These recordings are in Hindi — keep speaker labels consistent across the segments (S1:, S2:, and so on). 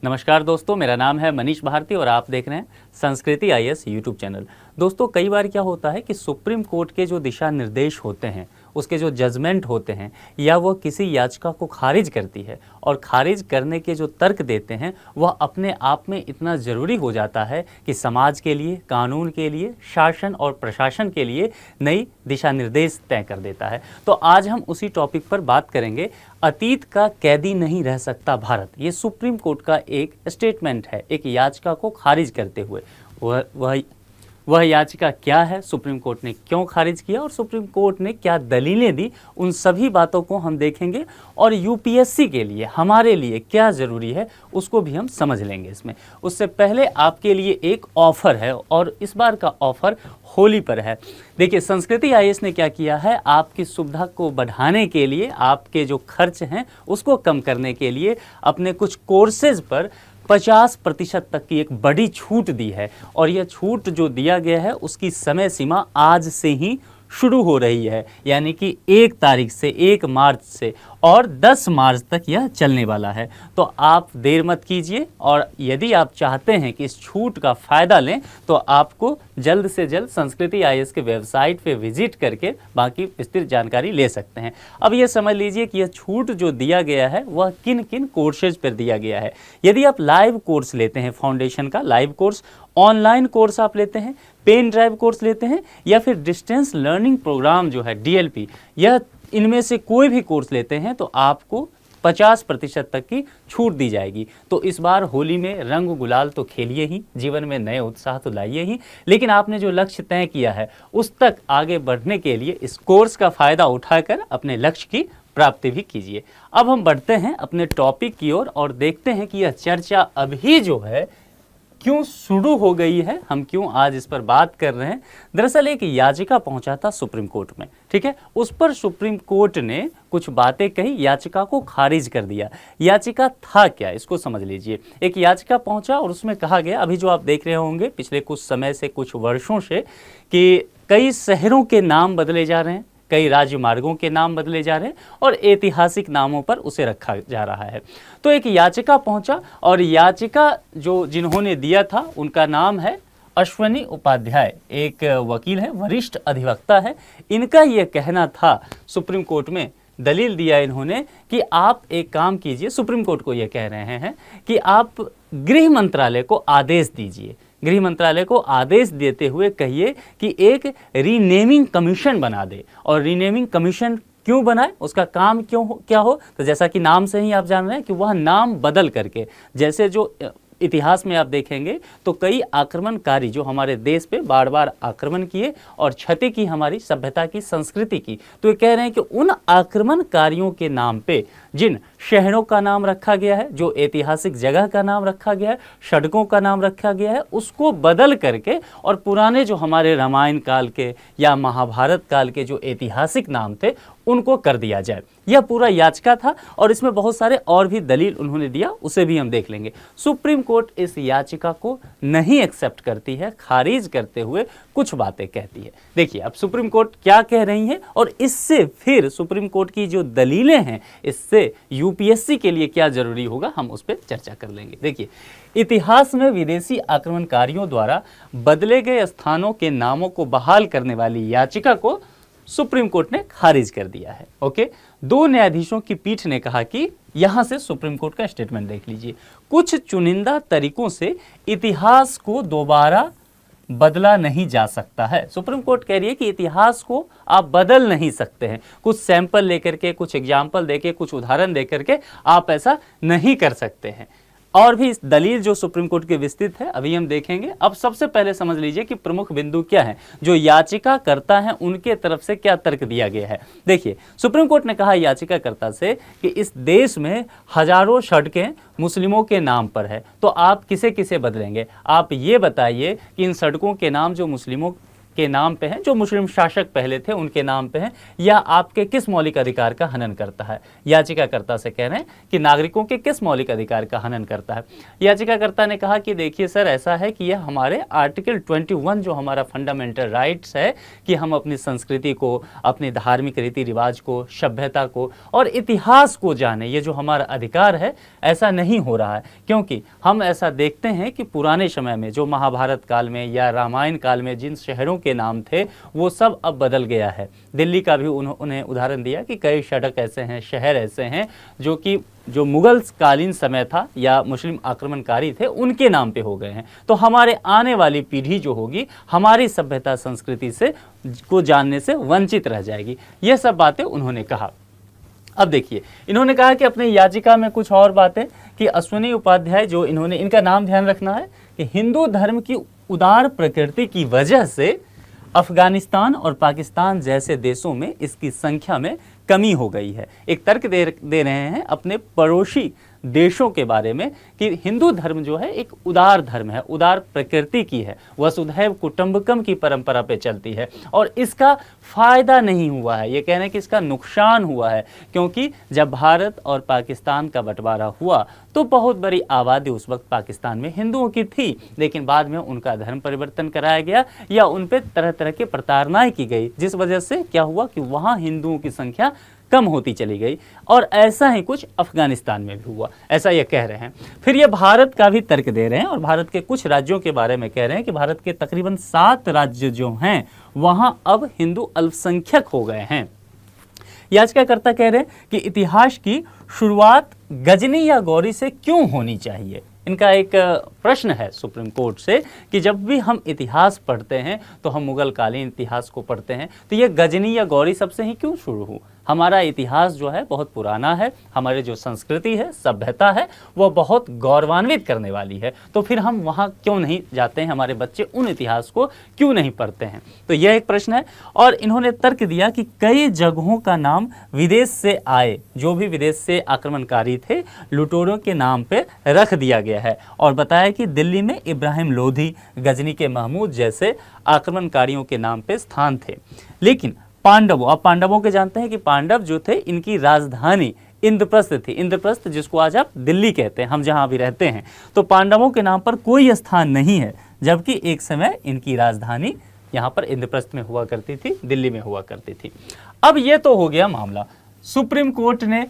S1: नमस्कार दोस्तों, मेरा नाम है मनीष भारती और आप देख रहे हैं संस्कृति आईएएस यूट्यूब चैनल। दोस्तों, कई बार क्या होता है कि सुप्रीम कोर्ट के जो दिशा निर्देश होते हैं, उसके जो जजमेंट होते हैं, या वो किसी याचिका को खारिज करती है और खारिज करने के जो तर्क देते हैं वह अपने आप में इतना ज़रूरी हो जाता है कि समाज के लिए, कानून के लिए, शासन और प्रशासन के लिए नई दिशा निर्देश तय कर देता है। तो आज हम उसी टॉपिक पर बात करेंगे। अतीत का कैदी नहीं रह सकता भारत, ये सुप्रीम कोर्ट का एक स्टेटमेंट है, एक याचिका को खारिज करते हुए। वह याचिका क्या है, सुप्रीम कोर्ट ने क्यों खारिज किया और सुप्रीम कोर्ट ने क्या दलीलें दी, उन सभी बातों को हम देखेंगे और यूपीएससी के लिए हमारे लिए क्या ज़रूरी है उसको भी हम समझ लेंगे इसमें। उससे पहले आपके लिए एक ऑफ़र है और इस बार का ऑफ़र होली पर है। देखिए, संस्कृति आईएएस ने क्या किया है, आपकी सुविधा को बढ़ाने के लिए, आपके जो खर्च हैं उसको कम करने के लिए अपने कुछ कोर्सेज पर 50% तक की एक बड़ी छूट दी है। और यह छूट जो दिया गया है उसकी समय सीमा आज से ही शुरू हो रही है, यानी कि 1 तारीख से, 1 मार्च से, और 10 मार्च तक यह चलने वाला है। तो आप देर मत कीजिए और यदि आप चाहते हैं कि इस छूट का फ़ायदा लें तो आपको जल्द से जल्द संस्कृति आईएएस के वेबसाइट पे विजिट करके बाकी विस्तृत जानकारी ले सकते हैं। अब ये समझ लीजिए कि यह छूट जो दिया गया है वह किन किन कोर्सेज पर दिया गया है। यदि आप लाइव कोर्स लेते हैं, फाउंडेशन का लाइव कोर्स, ऑनलाइन कोर्स आप लेते हैं, पेन ड्राइव कोर्स लेते हैं, या फिर डिस्टेंस लर्निंग प्रोग्राम जो है डीएलपी, यह इनमें से कोई भी कोर्स लेते हैं तो आपको 50% तक की छूट दी जाएगी। तो इस बार होली में रंग गुलाल तो खेलिए ही, जीवन में नए उत्साह तो लाइए ही, लेकिन आपने जो लक्ष्य तय किया है उस तक आगे बढ़ने के लिए इस कोर्स का फ़ायदा उठाकर अपने लक्ष्य की प्राप्ति भी कीजिए। अब हम बढ़ते हैं अपने टॉपिक की ओर और देखते हैं कि यह चर्चा अभी जो है क्यों शुरू हो गई है, हम क्यों आज इस पर बात कर रहे हैं। दरअसल एक याचिका पहुंचा था सुप्रीम कोर्ट में, ठीक है, उस पर सुप्रीम कोर्ट ने कुछ बातें कही, याचिका को खारिज कर दिया। याचिका था क्या, इसको समझ लीजिए। एक याचिका पहुंचा और उसमें कहा गया, अभी जो आप देख रहे होंगे पिछले कुछ समय से, कुछ वर्षों से, कि कई शहरों के नाम बदले जा रहे हैं, कई राजमार्गों के नाम बदले जा रहे हैं और ऐतिहासिक नामों पर उसे रखा जा रहा है। तो एक याचिका पहुंचा और याचिका जो जिन्होंने दिया था उनका नाम है अश्वनी उपाध्याय, एक वकील है, वरिष्ठ अधिवक्ता है। इनका ये कहना था, सुप्रीम कोर्ट में दलील दिया इन्होंने कि आप एक काम कीजिए, सुप्रीम कोर्ट को ये कह रहे हैं कि आप गृह मंत्रालय को आदेश दीजिए, गृह मंत्रालय को आदेश देते हुए कहिए कि एक रीनेमिंग कमीशन बना दे। और रीनेमिंग कमीशन क्यों बनाए, उसका काम क्या हो, तो जैसा कि नाम से ही आप जान रहे हैं कि वह नाम बदल करके, जैसे जो इतिहास में आप देखेंगे तो कई आक्रमणकारी जो हमारे देश पे बार बार आक्रमण किए और क्षति की हमारी सभ्यता की, संस्कृति की, तो ये कह रहे हैं कि उन आक्रमणकारियों के नाम पे जिन शहरों का नाम रखा गया है, जो ऐतिहासिक जगह का नाम रखा गया है, सड़कों का नाम रखा गया है, उसको बदल करके और पुराने जो हमारे रामायण काल के या महाभारत काल के जो ऐतिहासिक नाम थे उनको कर दिया जाए। यह पूरा याचिका था और इसमें बहुत सारे और भी दलील उन्होंने दिया, उसे भी हम देख लेंगे। सुप्रीम कोर्ट इस याचिका को नहीं एक्सेप्ट करती है, खारिज करते हुए कुछ बातें कहती है। देखिए अब सुप्रीम कोर्ट क्या कह रही है और इससे फिर सुप्रीम कोर्ट की जो दलीलें हैं, इससे यूपीएससी के लिए क्या जरूरी होगा, हम उस पर चर्चा कर लेंगे। देखिए, इतिहास में विदेशी आक्रमणकारियों द्वारा बदले गए स्थानों के नामों को बहाल करने वाली याचिका को सुप्रीम कोर्ट ने खारिज कर दिया है। ओके, 2 न्यायाधीशों की पीठ ने कहा कि यहां से सुप्रीम कोर्ट का स्टेटमेंट देख लीजिए, कुछ चुनिंदा तरीकों से इतिहास को दोबारा बदला नहीं जा सकता है। सुप्रीम कोर्ट कह रही है कि इतिहास को आप बदल नहीं सकते हैं, कुछ सैंपल लेकर के, कुछ एग्जाम्पल देके, कुछ उदाहरण देकर के आप ऐसा नहीं कर सकते हैं। और भी इस दलील जो सुप्रीम कोर्ट के विस्तृत है, अभी हम देखेंगे। अब सबसे पहले समझ लीजिए कि प्रमुख बिंदु क्या है, जो याचिका करता है उनके तरफ से क्या तर्क दिया गया है। देखिए, सुप्रीम कोर्ट ने कहा याचिकाकर्ता से कि इस देश में हजारों सड़कें मुस्लिमों के नाम पर है, तो आप किसे किसे बदलेंगे, आप ये बताइए कि इन सड़कों के नाम जो मुस्लिमों के नाम पे हैं, जो मुस्लिम शासक पहले थे उनके नाम पे हैं, या आपके किस मौलिक अधिकार का हनन करता है। याचिकाकर्ता से कह रहे हैं कि नागरिकों के किस मौलिक अधिकार का हनन करता है। याचिकाकर्ता ने कहा कि देखिए सर, ऐसा है कि यह हमारे आर्टिकल 21 जो हमारा फंडामेंटल राइट्स है कि हम अपनी संस्कृति को, अपने धार्मिक रीति रिवाज को, सभ्यता को और इतिहास को जाने, ये जो हमारा अधिकार है, ऐसा नहीं हो रहा है। क्योंकि हम ऐसा देखते हैं कि पुराने समय में जो महाभारत काल में या रामायण काल में जिन शहरों के नाम थे वो सब अब बदल गया है। दिल्ली का भी उन्होंने उदाहरण दिया कि कई सड़क ऐसे हैं, शहर ऐसे हैं जो मुगल कालीन समय था या मुस्लिम आक्रमणकारी थे उनके नाम पे हो गए हैं। तो हमारे आने वाली पीढ़ी जो होगी हमारी सभ्यता संस्कृति से को जानने से वंचित रह जाएगी। ये सब बातें उन्होंने कहा। अब देखिए, इन्होंने कहा कि अपने याचिका में कुछ और बातें कि अश्विनी उपाध्याय, जो इनका नाम ध्यान रखना है कि हिंदू धर्म की उदार प्रकृति की वजह से अफगानिस्तान और पाकिस्तान जैसे देशों में इसकी संख्या में कमी हो गई है। एक तर्क दे रहे हैं अपने पड़ोसी देशों के बारे में कि हिंदू धर्म जो है एक उदार धर्म है, उदार प्रकृति की है, वसुधैव कुटुंबकम की परंपरा पे चलती है और इसका फायदा नहीं हुआ है। ये कह रहे हैं कि इसका नुकसान हुआ है, क्योंकि जब भारत और पाकिस्तान का बंटवारा हुआ तो बहुत बड़ी आबादी उस वक्त पाकिस्तान में हिंदुओं की थी, लेकिन बाद में उनका धर्म परिवर्तन कराया गया या उन पर तरह तरह की प्रताड़नाएं की गई, जिस वजह से क्या हुआ कि वहाँ हिंदुओं की संख्या कम होती चली गई। और ऐसा ही कुछ अफगानिस्तान में भी हुआ, ऐसा ये कह रहे हैं। फिर ये भारत का भी तर्क दे रहे हैं और भारत के कुछ राज्यों के बारे में कह रहे हैं कि भारत के तकरीबन 7 राज्य जो हैं वहां अब हिंदू अल्पसंख्यक हो गए हैं। याचिकाकर्ता कह रहे हैं कि इतिहास की शुरुआत गजनी या गौरी से क्यों होनी चाहिए। इनका एक प्रश्न है सुप्रीम कोर्ट से कि जब भी हम इतिहास पढ़ते हैं तो हम मुगल कालीन इतिहास को पढ़ते हैं तो ये गजनी या गौरी सबसे ही क्यों शुरू हो। हमारा इतिहास जो है बहुत पुराना है, हमारी जो संस्कृति है, सभ्यता है, वो बहुत गौरवान्वित करने वाली है, तो फिर हम वहाँ क्यों नहीं जाते हैं, हमारे बच्चे उन इतिहास को क्यों नहीं पढ़ते हैं। तो यह एक प्रश्न है। और इन्होंने तर्क दिया कि कई जगहों का नाम विदेश से आए, जो भी विदेश से आक्रमणकारी थे, लुटेरों के नाम पे रख दिया गया है और बताया कि दिल्ली में इब्राहिम लोधी, गजनी के महमूद जैसे आक्रमणकारियों के नाम पे स्थान थे। लेकिन पांडवों, आप पांडवों के जानते हैं कि पांडव जो थे इनकी राजधानी इंद्रप्रस्थ थी। इंद्रप्रस्थ जिसको आज आप दिल्ली कहते हैं, हम जहां भी रहते हैं, तो पांडवों के नाम पर कोई स्थान नहीं है, जबकि एक समय इनकी राजधानी यहाँ पर इंद्रप्रस्थ में हुआ करती थी, दिल्ली में हुआ करती थी। अब ये तो हो गया मामला। सुप्रीम कोर्ट ने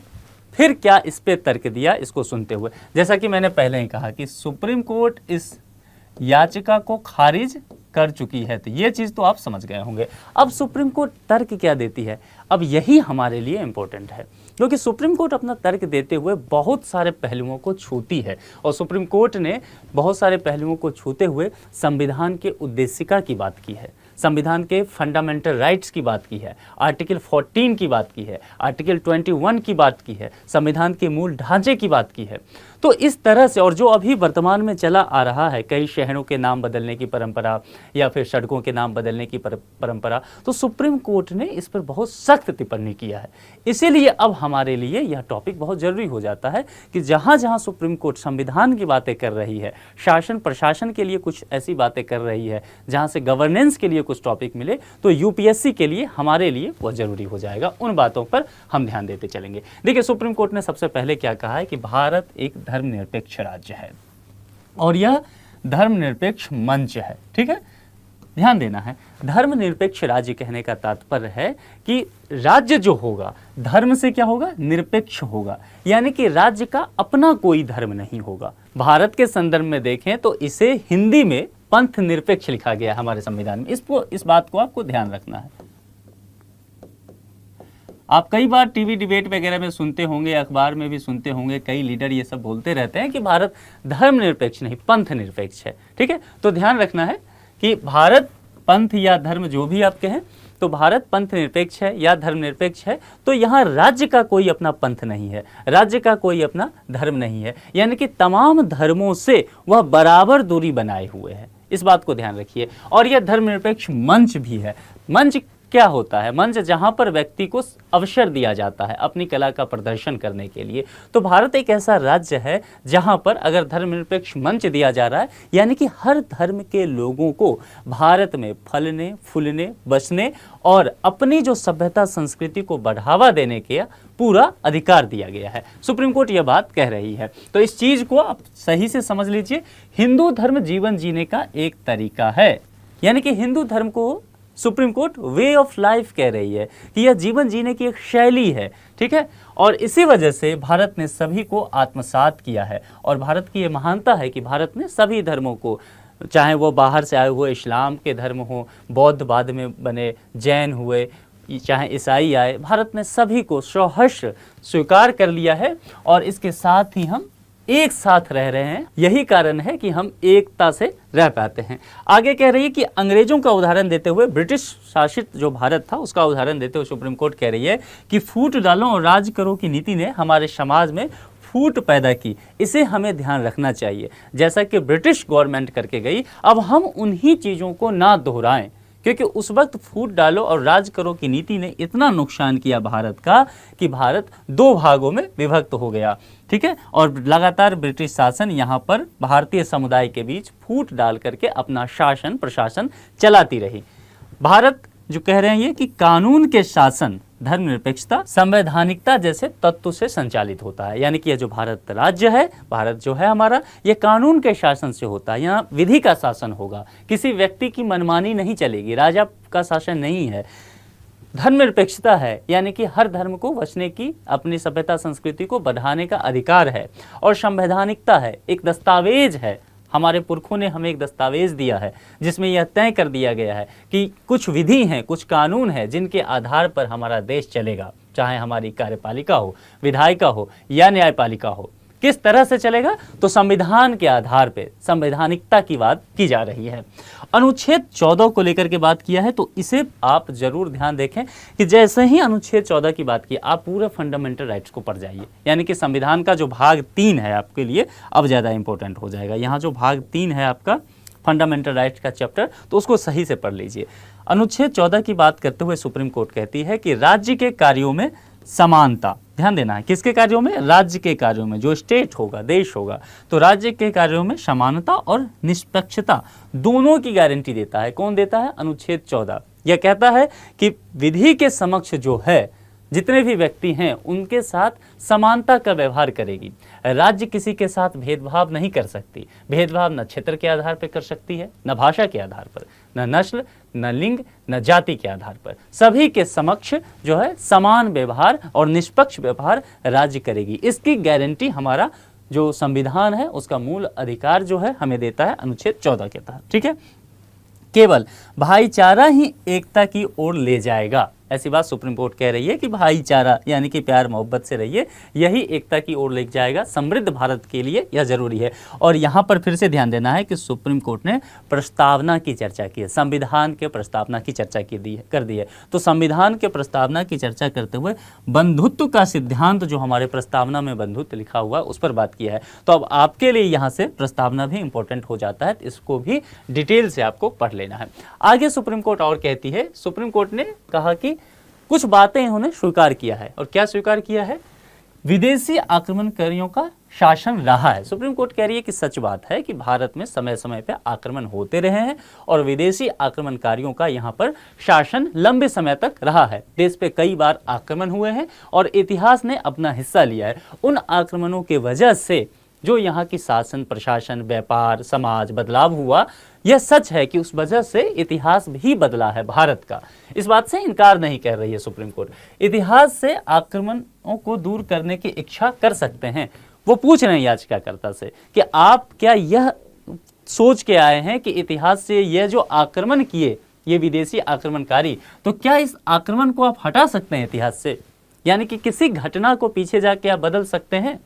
S1: फिर क्या इस पे तर्क दिया, इसको सुनते हुए, जैसा कि मैंने पहले ही कहा कि सुप्रीम कोर्ट इस याचिका को खारिज कर चुकी है, तो ये चीज़ तो आप समझ गए होंगे। अब सुप्रीम कोर्ट तर्क क्या देती है, अब यही हमारे लिए इम्पोर्टेंट है, क्योंकि सुप्रीम कोर्ट अपना तर्क देते हुए बहुत सारे पहलुओं को छूती है और सुप्रीम कोर्ट ने बहुत सारे पहलुओं को छूते हुए संविधान के उद्देशिका की बात की है, संविधान के फंडामेंटल राइट्स की बात की है, आर्टिकल 14 की बात की है, आर्टिकल 21 की बात की है, संविधान के मूल ढांचे की बात की है। तो इस तरह से, और जो अभी वर्तमान में चला आ रहा है, कई शहरों के नाम बदलने की परंपरा या फिर सड़कों के नाम बदलने की परंपरा, तो सुप्रीम कोर्ट ने इस पर बहुत सख्त टिप्पणी किया है। इसीलिए अब हमारे लिए यह टॉपिक बहुत जरूरी हो जाता है कि जहाँ जहाँ सुप्रीम कोर्ट संविधान की बातें कर रही है, शासन प्रशासन के लिए कुछ ऐसी बातें कर रही है, जहाँ से गवर्नेंस के लिए कुछ टॉपिक मिले, तो यूपीएससी के लिए, हमारे लिए वह जरूरी हो जाएगा। उन बातों पर हम ध्यान देते चलेंगे। देखिए, सुप्रीम कोर्ट ने सबसे पहले क्या कहा है कि भारत एक धर्मनिरपेक्ष राज्य है और यह धर्मनिरपेक्ष मंच है। ठीक है, ध्यान देना है। धर्मनिरपेक्ष राज्य कहने का तात्पर्य है कि राज्य जो होगा धर्म से क्या होगा, निरपेक्ष होगा, यानी कि राज्य का अपना कोई धर्म नहीं होगा। भारत के संदर्भ में देखें तो इसे हिंदी में पंथ निरपेक्ष लिखा गया है हमारे संविधान में। इस बात को आपको ध्यान रखना है। आप कई बार टीवी डिबेट वगैरह में सुनते होंगे, अखबार में भी सुनते होंगे, कई लीडर ये सब बोलते रहते हैं कि भारत धर्मनिरपेक्ष नहीं, पंथ निरपेक्ष है। ठीक है, तो ध्यान रखना है कि भारत पंथ या धर्म जो भी आप कहें, तो भारत पंथ निरपेक्ष है या धर्मनिरपेक्ष है, तो यहाँ राज्य का कोई अपना पंथ नहीं है, राज्य का कोई अपना धर्म नहीं है, यानी कि तमाम धर्मों से वह बराबर दूरी बनाए हुए है। इस बात को ध्यान रखिए। और यह धर्मनिरपेक्ष मंच भी है। मंच क्या होता है? मंच जहां पर व्यक्ति को अवसर दिया जाता है अपनी कला का प्रदर्शन करने के लिए। तो भारत एक ऐसा राज्य है जहां पर अगर धर्मनिरपेक्ष मंच दिया जा रहा है, यानी कि हर धर्म के लोगों को भारत में फलने फूलने बसने और अपनी जो सभ्यता संस्कृति को बढ़ावा देने के पूरा अधिकार दिया गया है। सुप्रीम कोर्ट यह बात कह रही है। तो इस चीज को आप सही से समझ लीजिए, हिंदू धर्म जीवन जीने का एक तरीका है, यानी कि हिंदू धर्म को supreme court way of life कह रही है कि यह जीवन जीने की एक शैली है, ठीक है। और इसी वजह से भारत ने सभी को आत्मसात किया है और भारत की यह महानता है कि भारत ने सभी धर्मों को, चाहे वो बाहर से आए हुए इस्लाम के धर्म हो, बौद्ध बाद में बने, जैन हुए, चाहे ईसाई आए, भारत ने सभी को सहर्ष स्वीकार कर लिया है और इसके साथ ही हम एक साथ रह रहे हैं। यही कारण है कि हम एकता से रह पाते हैं। आगे कह रही है कि अंग्रेजों का उदाहरण देते हुए, ब्रिटिश शासित जो भारत था उसका उदाहरण देते हुए सुप्रीम कोर्ट कह रही है कि फूट डालो और राज करो की नीति ने हमारे समाज में फूट पैदा की, इसे हमें ध्यान रखना चाहिए। जैसा कि ब्रिटिश गवर्नमेंट करके गई, अब हम उन्हीं चीज़ों को ना दोहराएं, क्योंकि उस वक्त फूट डालो और राज करो की नीति ने इतना नुकसान किया भारत का कि भारत दो भागों में विभक्त हो गया, ठीक है। और लगातार ब्रिटिश शासन यहाँ पर भारतीय समुदाय के बीच फूट डाल करके अपना शासन प्रशासन चलाती रही। भारत जो कह रहे हैं ये कि कानून के शासन, धर्मनिरपेक्षता, संवैधानिकता जैसे तत्व से संचालित होता है, यानी कि यह जो भारत राज्य है, भारत जो है हमारा, ये कानून के शासन से होता है। यहाँ विधि का शासन होगा, किसी व्यक्ति की मनमानी नहीं चलेगी, राजा का शासन नहीं है। धर्मनिरपेक्षता है, यानी कि हर धर्म को बचने की, अपनी सभ्यता संस्कृति को बढ़ाने का अधिकार है। और संवैधानिकता है, एक दस्तावेज है, हमारे पुरखों ने हमें एक दस्तावेज दिया है जिसमें यह तय कर दिया गया है कि कुछ विधि हैं, कुछ कानून हैं जिनके आधार पर हमारा देश चलेगा, चाहे हमारी कार्यपालिका हो, विधायिका हो या न्यायपालिका हो। किस तरह से चलेगा? तो संविधान के आधार पे संवैधानिकता की बात की जा रही है। अनुच्छेद 14 को लेकर के बात किया है, तो इसे आप जरूर ध्यान देखें कि जैसे ही अनुच्छेद 14 की बात की, आप पूरे फंडामेंटल राइट्स को पढ़ जाइए, यानी कि संविधान का जो भाग 3 है आपके लिए अब ज़्यादा इंपॉर्टेंट हो जाएगा। यहाँ जो भाग 3 है आपका फंडामेंटल राइट्स का चैप्टर, तो उसको सही से पढ़ लीजिए। अनुच्छेद 14 की बात करते हुए सुप्रीम कोर्ट कहती है कि राज्य के कार्यों में समानता, ध्यान देना है, किसके कार्यों में? राज्य के कार्यों में, जो स्टेट होगा, देश होगा, तो राज्य के कार्यों में समानता और निष्पक्षता दोनों की गारंटी देता है। कौन देता है? अनुच्छेद 14। यह कहता है कि विधि के समक्ष जो है जितने भी व्यक्ति हैं उनके साथ समानता का व्यवहार करेगी। राज्य किसी के साथ भेदभाव नहीं कर सकती। भेदभाव न क्षेत्र के आधार पर कर सकती है, न भाषा के आधार पर, न नस्ल, न लिंग, न जाति के आधार पर। सभी के समक्ष जो है समान व्यवहार और निष्पक्ष व्यवहार राज्य करेगी। इसकी गारंटी हमारा जो संविधान है उसका मूल अधिकार जो है हमें देता है अनुच्छेद 14 के तहत, ठीक है। केवल भाईचारा ही एकता की ओर ले जाएगा, ऐसी बात सुप्रीम कोर्ट कह रही है कि भाईचारा यानी कि प्यार मोहब्बत से रहिए, यही एकता की ओर ले जाएगा। समृद्ध भारत के लिए यह जरूरी है। और यहाँ पर फिर से ध्यान देना है कि सुप्रीम कोर्ट ने प्रस्तावना की चर्चा की है, संविधान के प्रस्तावना की चर्चा कर दी है। तो संविधान के प्रस्तावना की चर्चा करते हुए बंधुत्व का सिद्धांत जो हमारे प्रस्तावना में बंधुत्व लिखा हुआ है उस पर बात किया है। तो अब आपके लिए यहाँ से प्रस्तावना भी इंपॉर्टेंट हो जाता है, इसको भी डिटेल से आपको पढ़ लेना है। आगे सुप्रीम कोर्ट और कहती है, सुप्रीम कोर्ट ने कहा कि कुछ बातें इन्होंने स्वीकार किया है। और क्या स्वीकार किया है? विदेशी आक्रमणकारियों का शासन रहा है। सुप्रीम कोर्ट कह रही है कि सच बात है कि भारत में समय समय पर आक्रमण होते रहे हैं और विदेशी आक्रमणकारियों का यहाँ पर शासन लंबे समय तक रहा है। देश पे कई बार आक्रमण हुए हैं और इतिहास ने अपना हिस्सा लिया है। उन आक्रमणों के वजह से जो यहाँ की शासन प्रशासन व्यापार समाज बदलाव हुआ, यह सच है कि उस वजह से इतिहास भी बदला है भारत का। इस बात से इनकार नहीं कर रही है सुप्रीम कोर्ट। इतिहास से आक्रमणों को दूर करने की इच्छा कर सकते हैं। वो पूछ रहे हैं याचिकाकर्ता से कि आप क्या यह सोच के आए हैं कि इतिहास से यह जो आक्रमण किए ये विदेशी आक्रमणकारी, तो क्या इस आक्रमण को आप हटा सकते हैं इतिहास से? यानी कि किसी घटना को पीछे जाके आप बदल सकते हैं,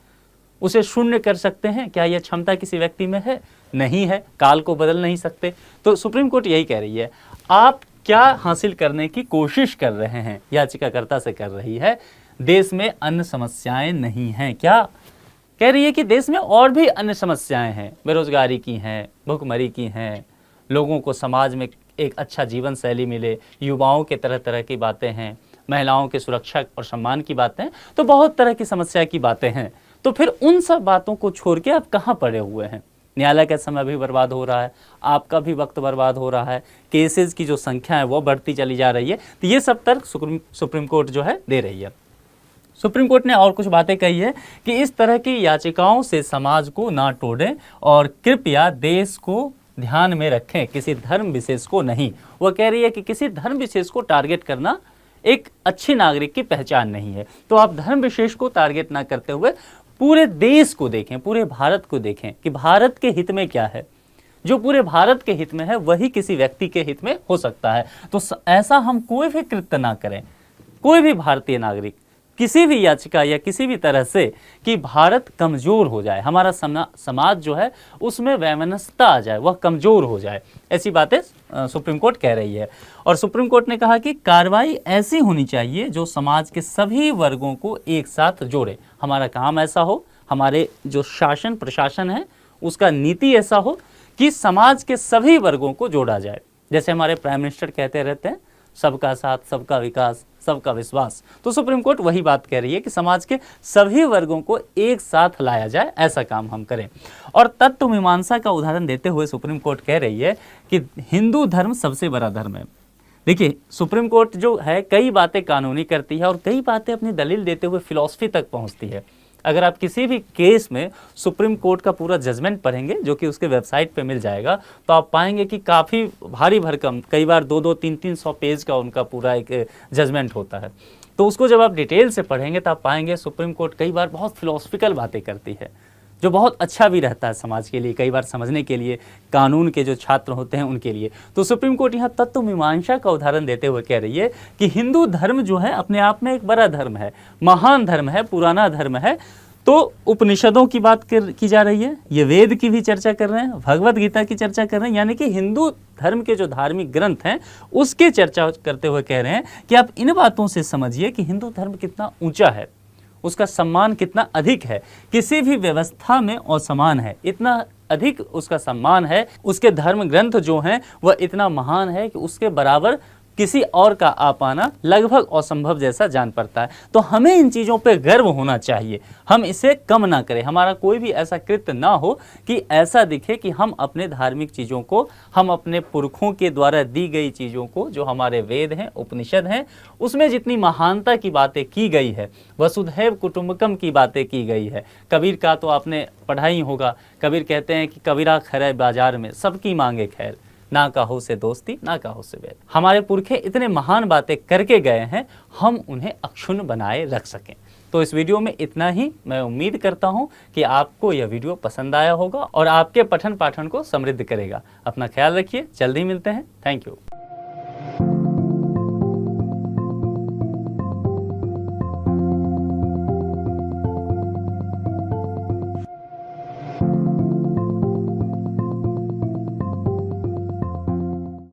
S1: उसे शून्य कर सकते हैं? क्या यह क्षमता किसी व्यक्ति में है? नहीं है। काल को बदल नहीं सकते। तो सुप्रीम कोर्ट यही कह रही है, आप क्या हासिल करने की कोशिश कर रहे हैं? याचिकाकर्ता से कर रही है, देश में अन्य समस्याएं नहीं हैं क्या? कह रही है कि देश में और भी अन्य समस्याएं हैं, बेरोजगारी की हैं, भुखमरी की हैं, लोगों को समाज में एक अच्छा जीवन शैली मिले, युवाओं के तरह तरह की बातें हैं, महिलाओं के सुरक्षा और सम्मान की बातें हैं, तो बहुत तरह की समस्या की बातें हैं। तो फिर उन सब बातों को छोड़ के आप कहाँ पड़े हुए हैं? न्यायालय का समय भी बर्बाद हो रहा है, आपका भी वक्त बर्बाद हो रहा है, केसेस की जो संख्या है वो बढ़ती चली जा रही है। तो ये सब तर्क सुप्रीम कोर्ट जो है दे रही है। सुप्रीम कोर्ट ने और कुछ बातें कही है कि इस तरह की याचिकाओं से समाज को ना तोड़ें और कृपया देश को ध्यान में रखें, किसी धर्म विशेष को नहीं। वह कह रही है कि किसी धर्म विशेष को टारगेट करना एक अच्छी नागरिक की पहचान नहीं है। तो आप धर्म विशेष को टारगेट ना करते हुए पूरे देश को देखें, पूरे भारत को देखें कि भारत के हित में क्या है। जो पूरे भारत के हित में है वही किसी व्यक्ति के हित में हो सकता है। तो ऐसा हम कोई भी कृत्य ना करें, कोई भी भारतीय नागरिक किसी भी याचिका या किसी भी तरह से कि भारत कमज़ोर हो जाए, हमारा समाज जो है उसमें वैमनस्यता आ जाए, वह कमज़ोर हो जाए, ऐसी बातें सुप्रीम कोर्ट कह रही है। और सुप्रीम कोर्ट ने कहा कि कार्रवाई ऐसी होनी चाहिए जो समाज के सभी वर्गों को एक साथ जोड़े। हमारा काम ऐसा हो, हमारे जो शासन प्रशासन है उसका नीति ऐसा हो कि समाज के सभी वर्गों को जोड़ा जाए। जैसे हमारे प्राइम मिनिस्टर कहते रहते हैं, सबका साथ, सबका विकास, सबका विश्वास। तो सुप्रीम कोर्ट वही बात कह रही है कि समाज के सभी वर्गों को एक साथ लाया जाए, ऐसा काम हम करें। और तत्व मीमांसा का उदाहरण देते हुए सुप्रीम कोर्ट कह रही है कि हिंदू धर्म सबसे बड़ा धर्म है। देखिए, सुप्रीम कोर्ट जो है कई बातें कानूनी करती है और कई बातें अपनी दलील देते हुए फिलॉसफी तक पहुंचती है। अगर आप किसी भी केस में सुप्रीम कोर्ट का पूरा जजमेंट पढ़ेंगे, जो कि उसके वेबसाइट पे मिल जाएगा, तो आप पाएंगे कि काफ़ी भारी भरकम, कई बार 2-2, 300 पेज का उनका पूरा एक जजमेंट होता है। तो उसको जब आप डिटेल से पढ़ेंगे तो आप पाएंगे सुप्रीम कोर्ट कई बार बहुत फिलोसफिकल बातें करती है, जो बहुत अच्छा भी रहता है समाज के लिए, कई बार समझने के लिए, कानून के जो छात्र होते हैं उनके लिए। तो सुप्रीम कोर्ट यहाँ तत्व मीमांसा का उदाहरण देते हुए कह रही है कि हिंदू धर्म जो है अपने आप में एक बड़ा धर्म है, महान धर्म है, पुराना धर्म है। तो उपनिषदों की बात की जा रही है, ये वेद की भी चर्चा कर रहे हैं, भगवत गीता की चर्चा कर रहे हैं, यानी कि हिंदू धर्म के जो धार्मिक ग्रंथ हैं उसके चर्चा करते हुए कह रहे हैं कि आप इन बातों से समझिए कि हिंदू धर्म कितना ऊंचा है, उसका सम्मान कितना अधिक है, किसी भी व्यवस्था में असमान है, इतना अधिक उसका सम्मान है। उसके धर्म ग्रंथ जो हैं वह इतना महान है कि उसके बराबर किसी और का आ पाना लगभग असंभव जैसा जान पड़ता है। तो हमें इन चीज़ों पे गर्व होना चाहिए, हम इसे कम ना करें। हमारा कोई भी ऐसा कृत्य ना हो कि ऐसा दिखे कि हम अपने धार्मिक चीज़ों को, हम अपने पुरखों के द्वारा दी गई चीज़ों को, जो हमारे वेद हैं, उपनिषद हैं, उसमें जितनी महानता की बातें की गई है, वसुधैव कुटुंबकम की बातें की गई है। कबीर का तो आपने पढ़ा ही होगा। कबीर कहते हैं कि कबीरा खैर बाजार में सबकी मांगे खैर, ना कहो से दोस्ती ना कहो से बैर। हमारे पुरखे इतने महान बातें करके गए हैं, हम उन्हें अक्षुण्ण बनाए रख सकें। तो इस वीडियो में इतना ही। मैं उम्मीद करता हूं कि आपको यह वीडियो पसंद आया होगा और आपके पठन पाठन को समृद्ध करेगा। अपना ख्याल रखिए, जल्दी मिलते हैं। Thank you.